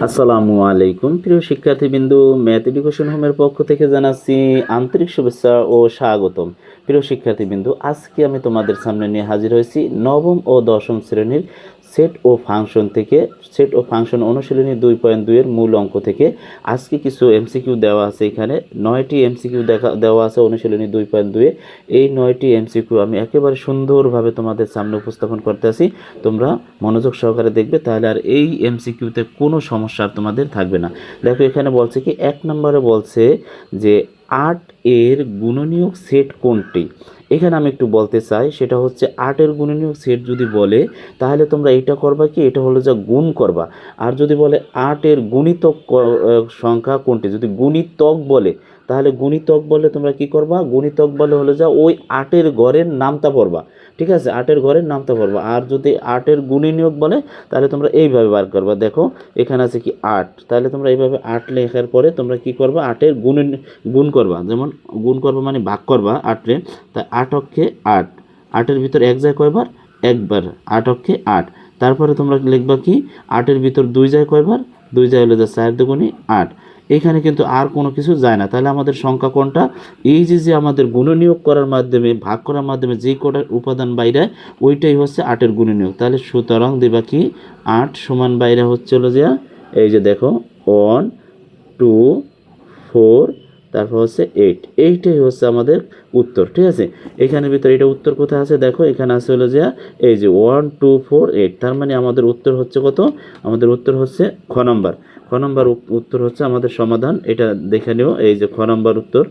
আসসালামু আলাইকুম প্রিয় শিক্ষার্থীবৃন্দ, ম্যাথ এডুকেশন হোমের পক্ষ থেকে জানাচ্ছি আন্তরিক শুভেচ্ছা ও স্বাগতম। প্রিয় শিক্ষার্থীবৃন্দ, আজকে আমি তোমাদের সামনে নিয়ে হাজির হয়েছি নবম ও দশম শ্রেণীর সেট ও ফাংশন অনুশীলনী 2.2 এর মূল অঙ্ক থেকে। আজকে কিছু এমসিকিউ দেওয়া আছে, এখানে 9টি এমসিকিউ দেওয়া আছে অনুশীলনী 2.2 এ। এই 9টি এমসিকিউ আমি একেবারে সুন্দরভাবে তোমাদের সামনে উপস্থাপন করতে আসি। তোমরা মনোযোগ সহকারে দেখবে, তাহলে আর এই এমসিকিউতে কোনো সমস্যা আর তোমাদের থাকবে না। দেখো এখানে বলছে কি, 1 নম্বরে বলছে যে 8 এর গুণনীয়ক সেট কোনটি। এখানে আমি একটু বলতে চাই, সেটা হচ্ছে 8 এর গুণনীয়ক সেট যদি বলে, তাহলে তোমরা এটা করবা কি, এটা হলো যা গুণ করবা। আর যদি বলে 8 এর গুণিতক সংখ্যা কোনটি, যদি গুণিতক বলে, তাহলে গুণিতক বলে তোমরা কি করবা, গুণিতক বলে হলো যা ওই 8 এর ঘরের নামতা পড়বা। ঠিক আছে, 8 এর ঘরের নামতা পড়বা। আর যদি 8 এর গুণনীয়ক বলে, তাহলে তোমরা এইভাবে বার করবা। দেখো এখানে আছে কি 8, তাহলে তোমরা এইভাবে 8 লেখার পরে তোমরা কি করবা, 8 এর গুণ করবা। যেমন গুণ করবা মানে ভাগ করবা 8 রে। তাই 8 অক্ষে 8, 8 এর ভিতর 1 যায় কয়বার, একবার, 8 অক্ষে 8। তারপরে তোমরা লিখবা কি, 8 এর ভিতর 2 যায় কয়বার, 2 যায় হলো যা 4 দুগুণে 8। এখানে কিন্তু আর কোনো কিছু যায় না। তাহলে আমাদের সংখ্যা কোনটা, এই যে আমাদের গুণনীয়ক করার মাধ্যমে, ভাগ করার মাধ্যমে যে কটার উপাদান বাইরে, ওইটাই হচ্ছে 8 এর গুণনীয়ক। তাহলে সুতরাং দেবা কি, 8 সমান বাইরে হচ্ছে হলো যে, এই যে দেখো 1 2 4, তারপর হচ্ছে 8। এইটাই হচ্ছে আমাদের উত্তর। ঠিক আছে, এখানের ভিতরে এটা উত্তর কোথায় আছে, দেখো এখানে আছে হলো যে এই যে 1 2 4 8। তার মানে আমাদের উত্তর হচ্ছে কত, আমাদের উত্তর হচ্ছে খ নম্বর। খ নম্বর উত্তর হচ্ছে আমাদের সমাধান। এটা দেখে নিও, এই যে খ নম্বর উত্তর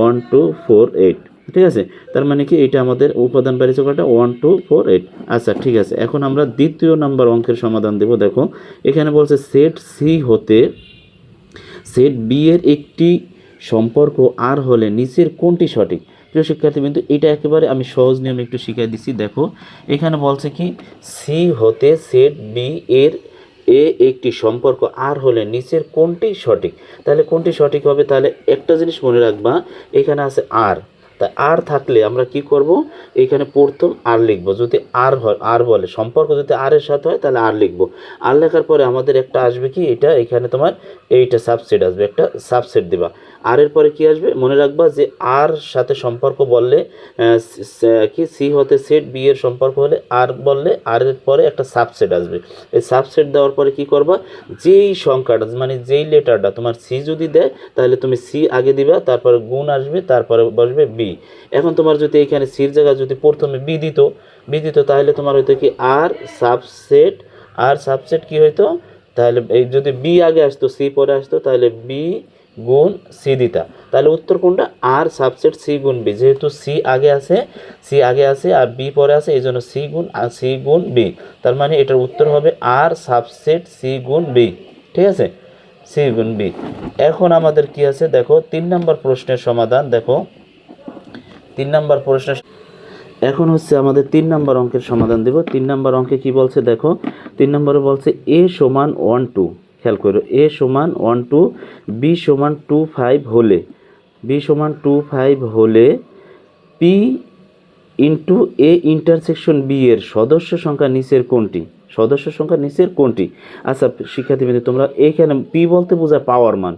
1 2 4 8। ঠিক আছে, তার মানে কি এটা আমাদের উপাদান বাড়িছে কটা, 1 2 4 8। আচ্ছা ঠিক আছে, এখন আমরা দ্বিতীয় নাম্বার অঙ্কের সমাধান দেব। দেখো এখানে বলছে সেট সি হতে সেট বি এর একটি সম্পর্ক আর হলে নিচের কোনটি সঠিক। প্রিয় শিক্ষার্থী, কিন্তু এটা একেবারে আমি সহজ নিয়মে একটু শিখিয়ে দিচ্ছি। দেখো এখানে বলছে কি, সি হতে সেট বি এর একটি সম্পর্ক আর হলে নিচের কোনটি সঠিক। তাহলে কোনটি সঠিক হবে, তাহলে একটা জিনিস মনে রাখবা, এখানে আছে আর। তাই আর থাকলে আমরা কি করব, এখানে প্রথম আর লিখব। যদি আর হয়, আর বলে সম্পর্ক যদি আর এর সাথে হয়, তাহলে আর লিখব। আর লেখার পরে আমাদের একটা আসবে কি, এটা এখানে তোমার এইটা সাবসেট আসবে, একটা সাবসেট দিবা। আর এর পরে কি আসবে, মনে রাখবা যে আর সাথে সম্পর্ক বললে কি, সি হতে সেট বি এর সম্পর্ক হলে আর বললে আর এর পরে একটা সাবসেট আসবে। এই সাবসেট দেওয়ার পরে কি করবা, যেই সংখ্যাটা মানে যেই লেটারটা তোমার সি যদি দেয়, তাহলে তুমি সি আগে দিবা, তারপরে গুণ আসবে, তারপরে বসবে বি। এখন তোমার যদি এখানে সির জায়গায় যদি প্রথমে বি দিত, তাহলে তোমার হয়তো কি আর সাবসেট কি হইতো, তাহলে এই যদি বি আগে আসতো সি পরে আসতো, তাহলে বি গুণ সি দিতা। তাহলে উত্তর কোনটা, আর সাবসেট সি গুণ বি। যেহেতু সি আগে আছে আর বি পরে আছে, এই জন্য সি গুণ বি। তার মানে এটার উত্তর হবে আর সাবসেট সি গুণ বি। ঠিক আছে, সি গুণ বি। এখন আমাদের কি আছে, দেখো 3 নম্বর প্রশ্নের সমাধান। দেখো 3 নম্বর প্রশ্নের, এখন হচ্ছে আমাদের 3 নম্বর অঙ্কের সমাধান দেব। 3 নম্বর অঙ্কে কি বলছে, দেখো 3 নম্বরে বলছে এ সমান 1 2, খেয়াল করো, এ সমান 1 2, বি সমান 2 5 হলে, P into A intersection B এর সদস্য সংখ্যা নিচের কোনটি। আচ্ছা শিক্ষার্থীবৃন্দ, তোমরা এখানে পি বলতে বোঝায় পাওয়ার মান,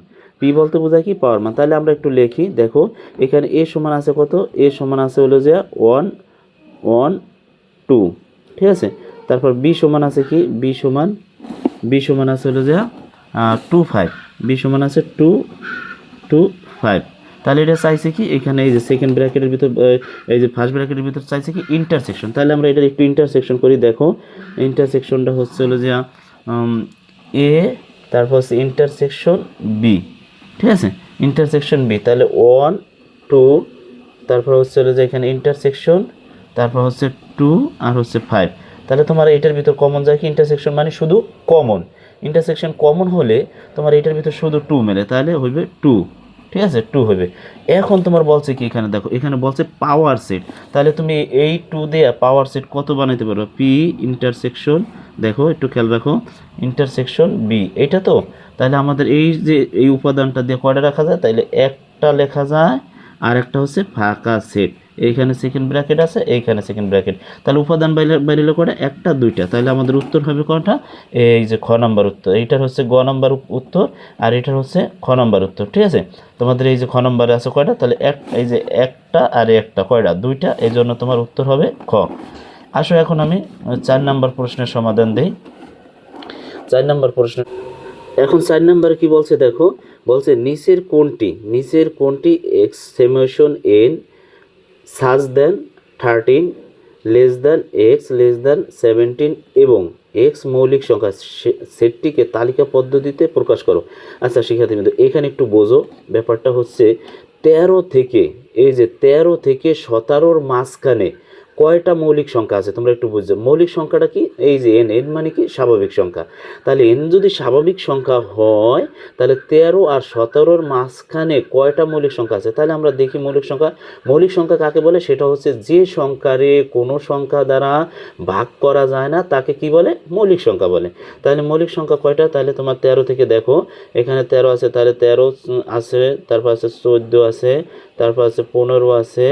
কি পাওয়ার মান। তাহলে আমরা একটু লিখি। দেখো এখানে এ সমান আছে কত, এ সমান আছে হলো যে 1 1 2। ঠিক আছে, তারপর বি সমান আছে কি, বি সমান আছে হলো যে 2 5, বি সমান আছে 2 2 5। তাহলে এটা চাইছে কি, এখানে এই যে সেকেন্ড ব্র্যাকেটের ভিতর, এই যে ফার্স্ট ব্র্যাকেটের ভিতর চাইছে কি ইন্টারসেকশন। তাহলে আমরা এটা একটু ইন্টারসেকশন করি। দেখো ইন্টারসেকশনটা হচ্ছে হলো যে এ, তারপর হচ্ছে ইন্টারসেকশন বি। ঠিক আছে, ইন্টারসেকশন বি, তাহলে 1 2, তারপর হচ্ছে হলো যে এখানে ইন্টারসেকশন, তারপর হচ্ছে 2 আর হচ্ছে 5। তাহলে তোমার এটার ভিতর কমন যায় কি, ইন্টারসেকশন মানে শুধু কমন, ইন্টারসেকশন কমন হলে তোমার এটার ভিতর শুধু 2 মেলে, তাহলে হইবে 2। ঠিক আছে, 2 হবে। এখন তোমার বলছে কি, এখানে দেখো এখানে বলছে পাওয়ার সেট। তাহলে তুমি এই 2 দিয়ে পাওয়ার সেট কত বানাইতে পারো, পি ইন্টারসেকশন, দেখো একটু খেয়াল রাখো, ইন্টারসেকশন বি, এটা তো। তাহলে আমাদের এই যে এই উপাদানটা দিয়ে কয়টা রাখা যায়, তাহলে একটা লেখা যায়, আর একটা হচ্ছে ফাঁকা সেট। এইখানে সেকেন্ড ব্র্যাকেট আছে, এইখানে সেকেন্ড ব্র্যাকেট। তাহলে উপাদান বাইরে কটা, একটা দুইটা। তাহলে আমাদের উত্তর হবে কটা, এই যে খ নম্বর উত্তর। এইটার হচ্ছে গ নম্বর উত্তর, আর এটার হচ্ছে খ নম্বর উত্তর। ঠিক আছে, তোমাদের এই যে খ নম্বরে আছে কয়টা, তাহলে এই যে একটা আর একটা কয়টা, দুইটা, এই জন্য তোমার উত্তর হবে খ। আসো এখন আমি 4 নম্বর প্রশ্নের সমাধান দেই। 4 নম্বর প্রশ্ন, এখন 4 নম্বরে কি বলছে দেখো, বলছে নিচের কোনটি এক্সক্লেমেশন এন সাজ দেন 13 less than x less than 17 এবং এক্স মৌলিক সংখ্যা সেটটিকে তালিকা পদ্ধতিতে প্রকাশ করো। আচ্ছা শিক্ষার্থীবৃন্দ, এখানে একটু বোঝো, ব্যাপারটা হচ্ছে 13 থেকে, এই যে 13 থেকে 17-র মাঝখানে কয়টা মৌলিক সংখ্যা আছে তোমরা একটু বুঝছো। মৌলিক সংখ্যাটা কি, এই যে এন, এন মানে কি স্বাভাবিক সংখ্যা। তাহলে এন যদি স্বাভাবিক সংখ্যা হয়, তাহলে 13 আর 17-র মাঝখানে কয়টা মৌলিক সংখ্যা আছে। তাহলে আমরা দেখি মৌলিক সংখ্যা কাকে বলে, সেটা হচ্ছে যে সংখ্যারে কোনো সংখ্যা দ্বারা ভাগ করা যায় না তাকে কি বলে, মৌলিক সংখ্যা বলে। তাহলে মৌলিক সংখ্যা কয়টা, তাহলে তোমার 13 থেকে দেখো, এখানে 13 আছে, তাহলে 13 আছে, তারপর আছে 14 আছে, তারপর আছে 15 আছে,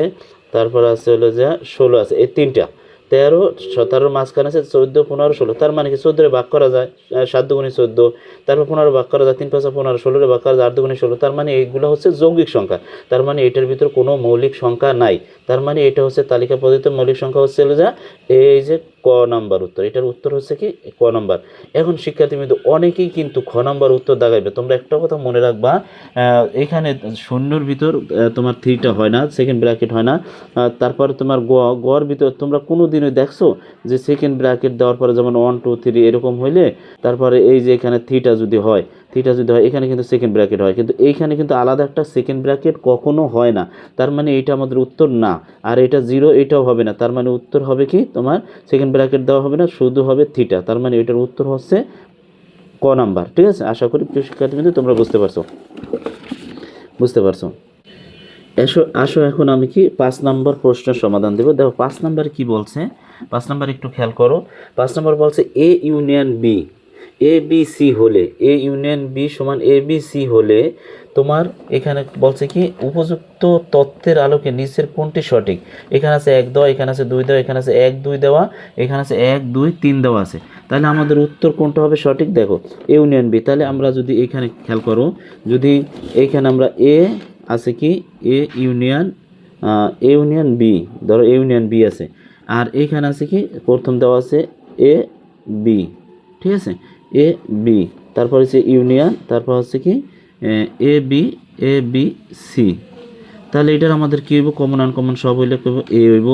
তারপর আছে হলো যে 16 আছে। এই তিনটা 13 17-র মাঝখানে আছে 14 15 16। তার মানে কি 14-রে ভাগ করা যায় 7 দুগুণে 14, তারপর 15 ভাগ করা যায় 3 5 15, 16-রে ভাগ করা যায় 8 দুগুণে 16। তার মানে এইগুলো হচ্ছে যৌগিক সংখ্যা। তার মানে এটার ভিতর কোনো মৌলিক সংখ্যা নাই। তার মানে এটা হচ্ছে তালিকা পদ্ধতিতে মৌলিক সংখ্যা হচ্ছে হলো যে এই যে ক নাম্বার উত্তর। এটার উত্তর হচ্ছে কি ক নাম্বার। এখন শিক্ষার্থীবৃন্দ, অনেকেই কিন্তু খ নাম্বার উত্তর দাগাইবে। তোমরা একটা কথা মনে রাখবা, এখানে শূন্যর ভিতর তোমার থ্রিটা হয় না, সেকেন্ড ব্র্যাকেট হয় না। তারপরে তোমার গড় ভিতর তোমরা কোনো দিনই দেখছো যে সেকেন্ড ব্র্যাকেট দেওয়ার পরে যেমন 1 2 3 এরকম হইলে তারপরে এই যে এখানে থ্রিটা যদি হয়, এখানে কিন্তু সেকেন্ড ব্র্যাকেট হয়, কিন্তু এইখানে কিন্তু আলাদা একটা সেকেন্ড ব্র্যাকেট কখনো হয় না। তার মানে এইটা আমাদের উত্তর না। আর এটা 0, এটাও হবে না। তার মানে উত্তর হবে কি তোমার সেকেন্ড ব্র্যাকেট দেওয়া হবে না, শুধু হবে থিটা। তার মানে এটার উত্তর হচ্ছে ক নাম্বার। ঠিক আছে, আশা করি প্রিয় শিক্ষার্থীবৃন্দ তোমরা বুঝতে পারছো। আসো এখন আমি কি 5 নম্বর প্রশ্নের সমাধান দেব। দেখো 5 নম্বর কি বলছে, 5 নম্বর একটু খেয়াল করো। 5 নম্বর বলছে A union B, A B C হলে, এ ইউনিয়ন বি সমান এ বি সি হলে তোমার এখানে বলছে কি উপযুক্ত তথ্যের আলোকে নিচের কোনটি সঠিক। এখানে আছে 1 দেওয়া, এখানে আছে 2 দেওয়া, এখানে আছে 1 2 দেওয়া, এখানে আছে 1 2 3 দেওয়া আছে। তাহলে আমাদের উত্তর কোনটা হবে সঠিক, দেখো এ ইউনিয়ন বি। তাহলে আমরা যদি এখানে খেয়াল করো, যদি এইখানে আমরা এ আছে কি এ ইউনিয়ন বি, ধরো এ ইউনিয়ন বি আছে, আর এইখানে আছে কি প্রথম দেওয়া আছে এ বি। ঠিক আছে, এ বি, তারপর হচ্ছে ইউনিয়ন, তারপর হচ্ছে কি এ বি সি। তাহলে এটার আমাদের কী হইব, কমন আনকমন সব হইলে এ হইব,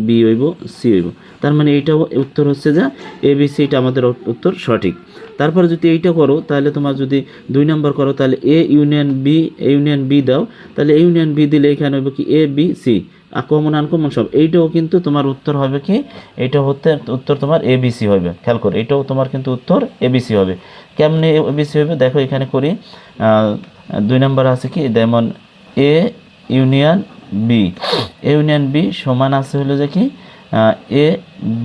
বি হইব, সি হইব। তার মানে এইটাও উত্তর হচ্ছে যা এ বি সি, এটা আমাদের উত্তর সঠিক। তারপরে যদি এইটা করো, তাহলে তোমার যদি 2 নম্বর করো, তাহলে এ ইউনিয়ন বি দাও, তাহলে এ ইউনিয়ন বি দিলে এখানে হইব কি এ বি সি, আর কমন আনকমন সব। এইটাও কিন্তু তোমার উত্তর হবে কি, এটা হতে উত্তর তোমার এ বি সি হবে। খেয়াল করো, এটাও তোমার কিন্তু উত্তর এ বি সি হবে। কেমনে এ বি সি হবে দেখো, এখানে করি 2 নম্বর আছে কি যেমন এ ইউনিয়ন বি সমান আছে হলো যে কি এ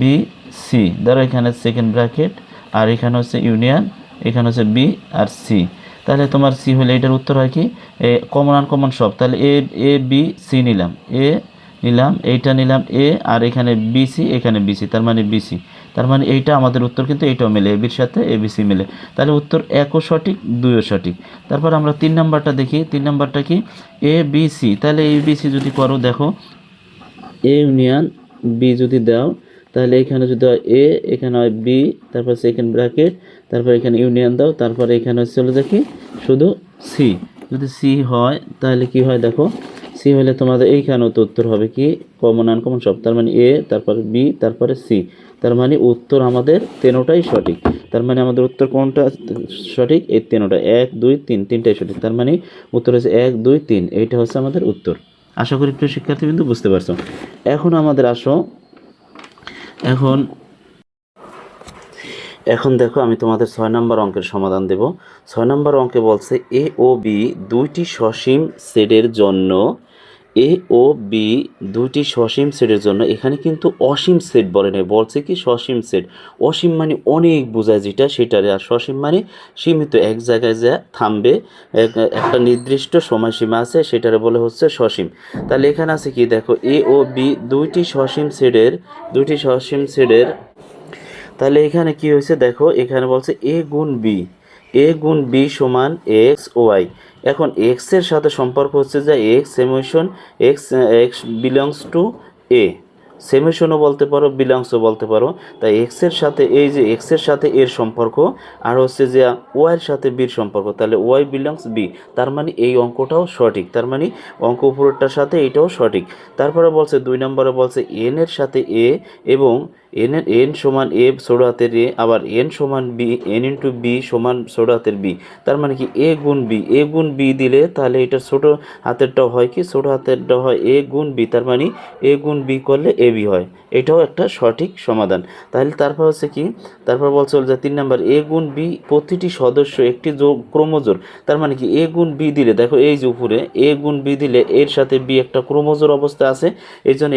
বি সি। ধরো এখানে সেকেন্ড ব্র্যাকেট, আর এখানে হচ্ছে ইউনিয়ন, এখানে হচ্ছে বি আর সি। তাহলে তোমার সি হলে এটার উত্তর হয় কি কমন আনকমন সব। তাহলে এ বি সি নিলাম, এইটা নিলাম এ, আর এখানে বিসি, এখানে বিসি, তার মানে বিসি। তার মানে এইটা আমাদের উত্তর কিন্তু এইটাও মেলে, এ বির সাথে এ বি সি মেলে। তাহলে উত্তর 1ও সঠিক, 2ও সঠিক। তারপর আমরা 3 নাম্বারটা দেখি। 3 নাম্বারটা কি এ বি সি। তাহলে এ বি সি যদি করো, দেখো এ ইউনিয়ন বি যদি দাও, তাহলে এখানে যদি হয় এ, এখানে হয় বি, তারপর সেকেন্ড ব্র্যাকেট, তারপর এখানে ইউনিয়ন দাও, তারপর এখানে হচ্ছে চলে যায় কি শুধু সি। যদি সি হয় তাহলে কি হয় দেখো, সি হলে তোমাদের এইখানেও তো উত্তর হবে কি কমন আনকমন সব। তার মানে এ, তারপরে বি, তারপরে সি। তার মানে উত্তর আমাদের 3টাই সঠিক। তার মানে আমাদের উত্তর কোনটা সঠিক, এই 3টা 1 2 3 তিনটাই সঠিক। তার মানে উত্তর হচ্ছে 1 2 3, এইটা হচ্ছে আমাদের উত্তর। আশা করি প্রিয় শিক্ষার্থীবৃন্দ বুঝতে পারছো। এখন আমাদের আসো, এখন দেখো আমি তোমাদের 6 নম্বর অঙ্কের সমাধান দেব। 6 নম্বর অঙ্কে বলছে এ ও বি দুইটি সসীম সেটের জন্য এ ও বি দুইটি সসীম সেটের জন্য এখানে কিন্তু অসীম সেট বলে নাই, বলছে কি সসীম সেট। অসীম মানে অনেক বোঝায় যেটা সেটারে, আর সসীম মানে সীমিত, এক জায়গায় যা থামবে, একটা নির্দিষ্ট সময়সীমা আছে সেটারে বলে হচ্ছে সসীম। তাহলে এখানে আছে কি দেখো, এ ও বি দুইটি সসীম সেটের। তাহলে এখানে কি হয়েছে দেখো, এখানে বলছে এ গুণ বি সমান এক্স ওয়াই। এখন এক্স এর সাথে সম্পর্ক হচ্ছে যে এক্স সেমেশন x x belongs to A, সেমেশনও বলতে পারো বিলংসও বলতে পারো। তাই এক্স এর সাথে এই যে এক্স এর সাথে এর সম্পর্ক, আর হচ্ছে যে ওয়াই এর সাথে বির সম্পর্ক, তাহলে ওয়াই বিলংস বি, তার মানে এই অঙ্কটাও সঠিক, তার মানে অঙ্ক উপরেরটার সাথে এইটাও সঠিক। তারপরে বলছে 2 নম্বরে বলছে এন এর সাথে এ এবং এন সমান এ ছোট হাতের এ, আবার এন সমান বি, এন ইন্টু বি সমান ছোট হাতের বি। তার মানে কি এ গুণ বি দিলে তাহলে এটা ছোট হাতেরটাও হয় কি, ছোট হাতেরটাও হয় এ গুণ বি, তার মানে এ গুণ বি করলে এ বি হয়। এটাও একটা সঠিক সমাধান। তাহলে তারপর হচ্ছে কি, তারপর বলছে যে 3 নম্বর এ গুণ বি প্রতিটি সদস্য একটি ক্রোমোজোর। তার মানে কি এ গুণ বি দিলে দেখো এই যে উপরে এ গুণ বি দিলে এর সাথে বি একটা ক্রোমোজোর অবস্থা আছে, এই জন্য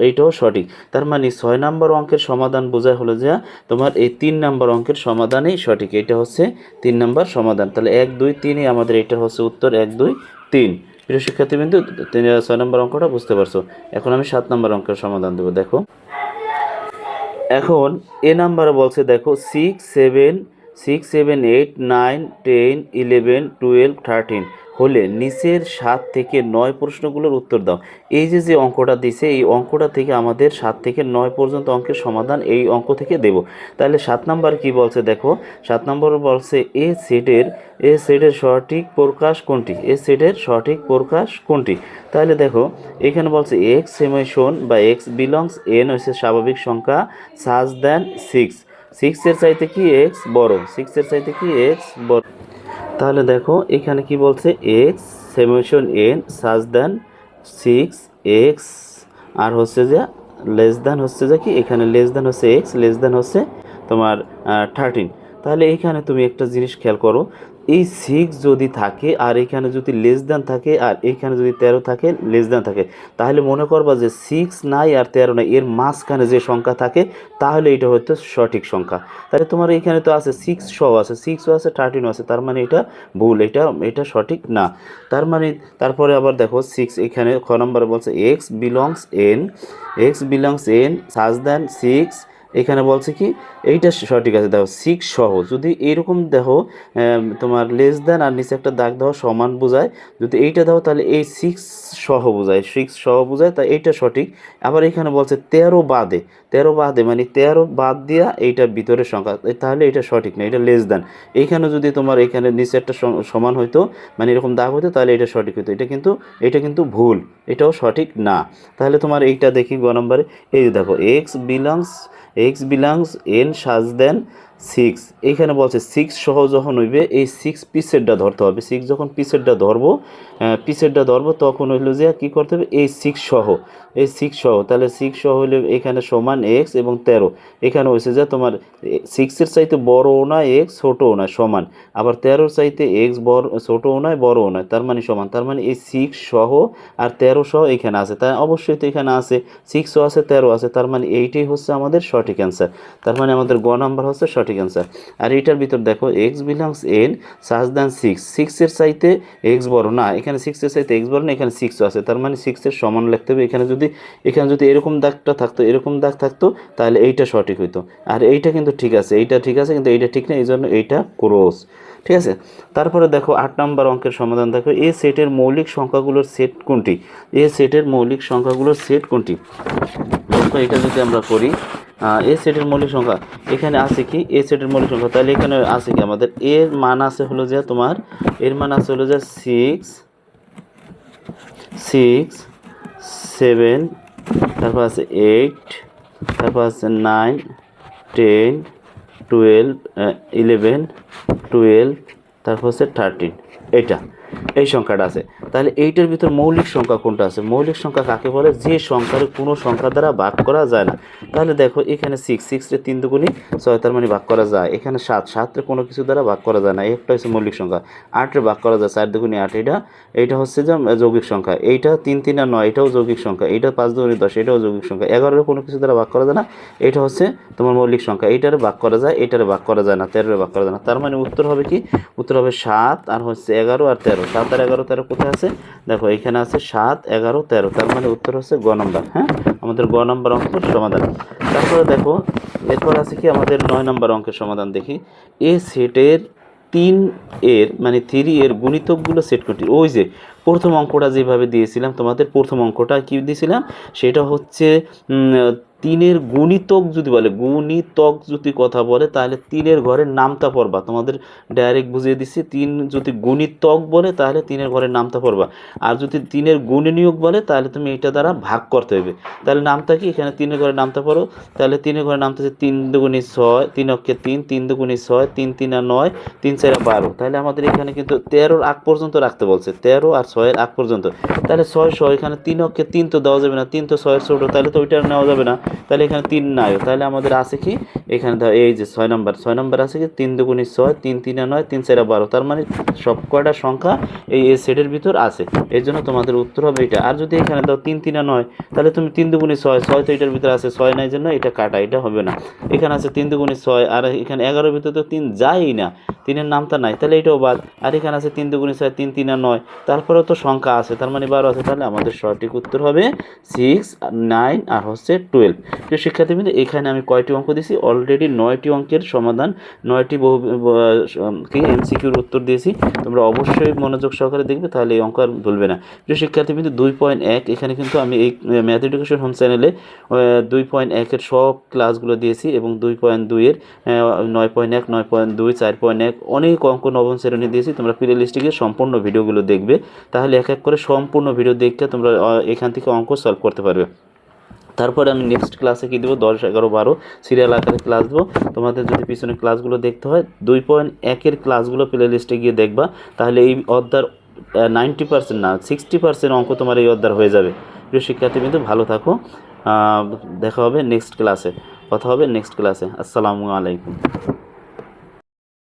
এইটাও সঠিক। তার মানে 6 নম্বর অঙ্কের সমাধান বোঝায় হলো যে তোমার এই 3 নম্বর অঙ্কের সমাধানই সঠিক। এটা হচ্ছে 3 নম্বর সমাধান। তাহলে 1 2 3ই আমাদের এটা হচ্ছে উত্তর 1 2 3। প্রিয় শিক্ষার্থীবৃন্দু, 6 নম্বর অঙ্কটা বুঝতে পারছো। এখন আমি 7 নম্বর অঙ্কের সমাধান দেবো। দেখো এখন এ নাম্বারে বলছে দেখো 6 7 8 9 10 11 12 13 হলে নিচের 7 থেকে 9 প্রশ্নগুলোর উত্তর দাও। এই যে অঙ্কটা দিছে এই অঙ্কটা থেকে আমাদের 7 থেকে 9 পর্যন্ত অঙ্কের সমাধান এই অঙ্ক থেকে দেব। তাহলে 7 নাম্বার কি বলছে দেখো, 7 নম্বর বলছে এ সেটের সঠিক প্রকাশ কোনটি, এ সেটের সঠিক প্রকাশ কোনটি। তাহলে দেখো এখানে বলছে এক্স সেমেশন বা এক্স বিলংস এন হচ্ছে স্বাভাবিক সংখ্যা সাজ দেন 6 এর চাইতে কি এক্স বড়, 6 এর চাইতে কি এক্স বড়। তাহলে দেখো এখানে কি বলছে এক্স সেমেশন এন সাজ দেন 6 এক্স, আর হচ্ছে যে লেস দেন হচ্ছে যে কি, এখানে লেস দেন হচ্ছে এক্স, লেস দেন হচ্ছে তোমার 13। তাহলে এখানে তুমি একটা জিনিস খেয়াল করো, এই 6 যদি থাকে আর এখানে যদি লেস দেন থাকে আর এখানে যদি 13 থাকে লেস দেন থাকে, তাহলে মনে করবা যে 6 নাই আর 13 নাই, এর মাঝখানে যে সংখ্যা থাকে তাহলে এটা হয়তো সঠিক সংখ্যা। তাহলে তোমার এখানে তো আছে 6 সহ আছে, 6ও আছে 13ও আছে, তার মানে এটা ভুল, এটা সঠিক না। তার মানে তারপরে আবার দেখো 6 এখানে খ নম্বরে বলছে এক্স বিলংস এন সাজ দেন 6, এখানে বলছে কি এইটা সঠিক আছে। দেখো 6 সহ যদি এইরকম দেখো তোমার লেস দেন আর নিচে একটা দাগ দাও সমান বোঝায়, যদি এইটা দাও তাহলে এই 6 সহ বোঝায়, তাই এইটা সঠিক। আবার এখানে বলছে 13 বাদে মানে 13 বাদ দিয়া এইটার ভিতরের সংখ্যা, তাহলে এটা সঠিক না, এটা লেস দেন। এইখানে যদি তোমার এখানে নিচে একটা সমান হইতো মানে এরকম দাগ হইতো তাহলে এটা সঠিক হইতো, এটা কিন্তু ভুল, এটাও সঠিক না। তাহলে তোমার এইটা দেখি গ নম্বরে, এই যে দেখো এক্স বিলংস এন সাজ দেন 6, এইখানে বলছে 6 সহ যখন হইবে এই 6 পিসেরটা ধরতে হবে, 6 যখন পিসেরটা ধরবো তখন হইলো যে কী করতে হবে এই 6 সহ, তাহলে 6 সহ হইলে এখানে সমান এক্স এবং 13, এখানে হয়েছে যে তোমার 6-এর চাইতে বড়ও না এক্স ছোটও না সমান, আবার 13-র চাইতে এক্স বড় ছোটও নয় বড়ও নয়, তার মানে সমান। তার মানে এই 6 সহ আর 13 সহ এখানে আছে, তাই অবশ্যই তো এখানে আছে 6ও আছে 13 আছে, তার মানে এইটাই হচ্ছে আমাদের সঠিক অ্যান্সার। তার মানে আমাদের গ নাম্বার হচ্ছে সঠিক অ্যান্সার। আর এইটার ভিতর দেখো এক্স বিলংস এন সাজ দেন 6 এর চাইতে এক্স বড় না, এখানে 6-এর চাইতে এক্স বড় না, এখানে 6ও আছে, তার মানে 6-এর সমান লিখতে হবে। এখানে যদি এরকম দাগ থাকতো তাহলে এইটা সঠিক হইতো, আর এইটা কিন্তু ঠিক আছে, কিন্তু এইটা ঠিক না, এই জন্য এইটা ক্রস। ঠিক আছে। তারপরে দেখো 8 নম্বর অঙ্কের সমাধান দেখো, এ সেটের মৌলিক সংখ্যাগুলোর সেট কোনটি, দেখো এটা যদি আমরা করি এ সেটের মৌলিক সংখ্যা, এখানে আছে কি এ সেটের মৌলিক সংখ্যা, তাহলে এখানে আছে কি আমাদের এর মান আছে হলো যে তোমার 6 7, তারপর আছে 8, তারপর আছে 9 10 12 11 12, তারপর হচ্ছে 13। এটা এই সংখ্যাটা আছে। তাহলে এইটার ভিতর মৌলিক সংখ্যা কোনটা আছে? মৌলিক সংখ্যা কাকে বলে? যে সংখ্যার কোনো সংখ্যা দ্বারা ভাগ করা যায় না। তাহলে দেখো এখানে 6 রে 3 দুগুণী 6, তার মানে ভাগ করা যায়। এখানে 7 রে কোনো কিছু দ্বারা ভাগ করা যায় না, একটা হচ্ছে মৌলিক সংখ্যা। 8 রে ভাগ করা যায়, 4 দুগুণী 8, এইটা হচ্ছে যে যৌগিক সংখ্যা। এইটা 3 3 আর 9, এটাও যৌগিক সংখ্যা। এইটা 5 দুগুণী 10, এটাও যৌগিক সংখ্যা। 11 রে কোনো কিছু দ্বারা ভাগ করা যায় না, এটা হচ্ছে তোমার মৌলিক সংখ্যা। এইটারে ভাগ করা যায়, এইটারে ভাগ করা যায় না, 13 রে ভাগ করা যায় না। তার মানে উত্তর হবে কি? উত্তর হবে 7 আর হচ্ছে 11 আর 13। 7 আর 11 13 কোথায় আছে? দেখো এখানে আছে 7 11 13। তার মানে উত্তর হচ্ছে গ নম্বর। হ্যাঁ, আমাদের গ নম্বর অঙ্কের সমাধান। তারপরে দেখো এরপর আছে কি আমাদের 9 নম্বর অঙ্কের সমাধান। দেখি এ সেটের 3 এর মানে 3 এর গুণিতকগুলো সেট করতে। ওই যে প্রথম অঙ্কটা যেভাবে দিয়েছিলাম তোমাদের, প্রথম অঙ্কটা কি দিয়েছিলাম সেটা হচ্ছে 3-এর গুণিতক যদি বলে, গুণিতক যদি কথা বলে তাহলে 3-এর ঘরের নামতা পড়বা। তোমাদের ডাইরেক্ট বুঝিয়ে দিচ্ছি, 3 যদি গুণিতক বলে তাহলে 3-এর ঘরের নামতা পড়বা। আর যদি 3-এর গুণনীয়ক বলে তাহলে তুমি এটা দ্বারা ভাগ করতে হবে। তাহলে নামতা কি? এখানে 3-এর ঘরের নামতা পড়ো। তাহলে 3-এর ঘরের নামতা হচ্ছে 3 দুগুণী 6, 3 অক্ষে 3, 3 দুগুণী 6, 3 3 আর 9, 3 4 12। তাহলে আমাদের এখানে কিন্তু 13-র আগ পর্যন্ত রাখতে বলছে, 13 আর 6-এর আগ পর্যন্ত। তাহলে 6 এখানে 3 অক্ষে 3 তো দেওয়া যাবে না, 3 তো 6-এর ছোট, তাহলে তো ওইটা নেওয়া যাবে না। তাহলে এখানে 3 নাই। তাহলে আমাদের আছে কি? এখানে এই যে 6 নম্বর আছে কি 3 দুগুণী 6, 3 3 আর 9, 3 4 12। তার মানে সব কয়টা সংখ্যা এই সেটের ভিতর আছে, এর জন্য তোমাদের উত্তর হবে এটা। আর যদি এখানে দাও 3 3 আর 9, তাহলে তুমি 3 দুগুণী 6, 6 তো এটার ভিতরে আছে, 6 নাই জন্য এটা কাটা, এটা হবে না। এখানে আছে 3 দুগুণী 6, আর এখানে 11-এর ভিতরে তো 3 যায়ই না, 3-এর নামটা নাই, তাহলে এটাও বাদ। আর এখানে আছে 3 দুগুণী 6, 3 3 আর 9, তারপরেও তো সংখ্যা আছে, তার মানে 12 আছে। তাহলে আমাদের সঠিক উত্তর হবে 6 9 আর হচ্ছে 12। প্রিয় শিক্ষার্থীবৃন্দ, এখানে আমি কয়টি অঙ্ক দিয়েছি? অলরেডি 9টি অঙ্কের সমাধান, 9টি কি এমসিকিউর উত্তর দিয়েছি। তোমরা অবশ্যই মনোযোগ সহকারে দেখবে, তাহলে এই অঙ্ক আর ভুলবে না। প্রিয় শিক্ষার্থীবৃন্দ, 2.1 এখানে কিন্তু আমি এই ম্যাথ এডুকেশন হোম চ্যানেলে 2.1-এর সব ক্লাসগুলো দিয়েছি, এবং 2.2-এর 9.1 9.2 4.1 অনেক অঙ্ক নবম শ্রেণী দিয়েছি। তোমরা প্লে লিস্টে গিয়ে সম্পূর্ণ ভিডিওগুলো দেখবে, তাহলে এক এক করে সম্পূর্ণ ভিডিও দেখতে তোমরা এখান থেকে অঙ্ক সলভ করতে পারবে। তারপরে আমি নেক্সট ক্লাসে কি দেবো? 10 11 12 সিরিয়াল আকারে ক্লাস দেবো। তোমাদের যদি পিছনে ক্লাসগুলো দেখতে হয়, 2.1-এর ক্লাসগুলো প্লে লিস্টে গিয়ে দেখবা, তাহলে এই অধ্যায়ের 90% না 60% অঙ্ক তোমার এই অধ্যায় হয়ে যাবে। প্রিয় শিক্ষার্থীবৃন্দ, ভালো থাকো। দেখা হবে নেক্সট ক্লাসে, কথা হবে নেক্সট ক্লাসে। আসসালামু আলাইকুম।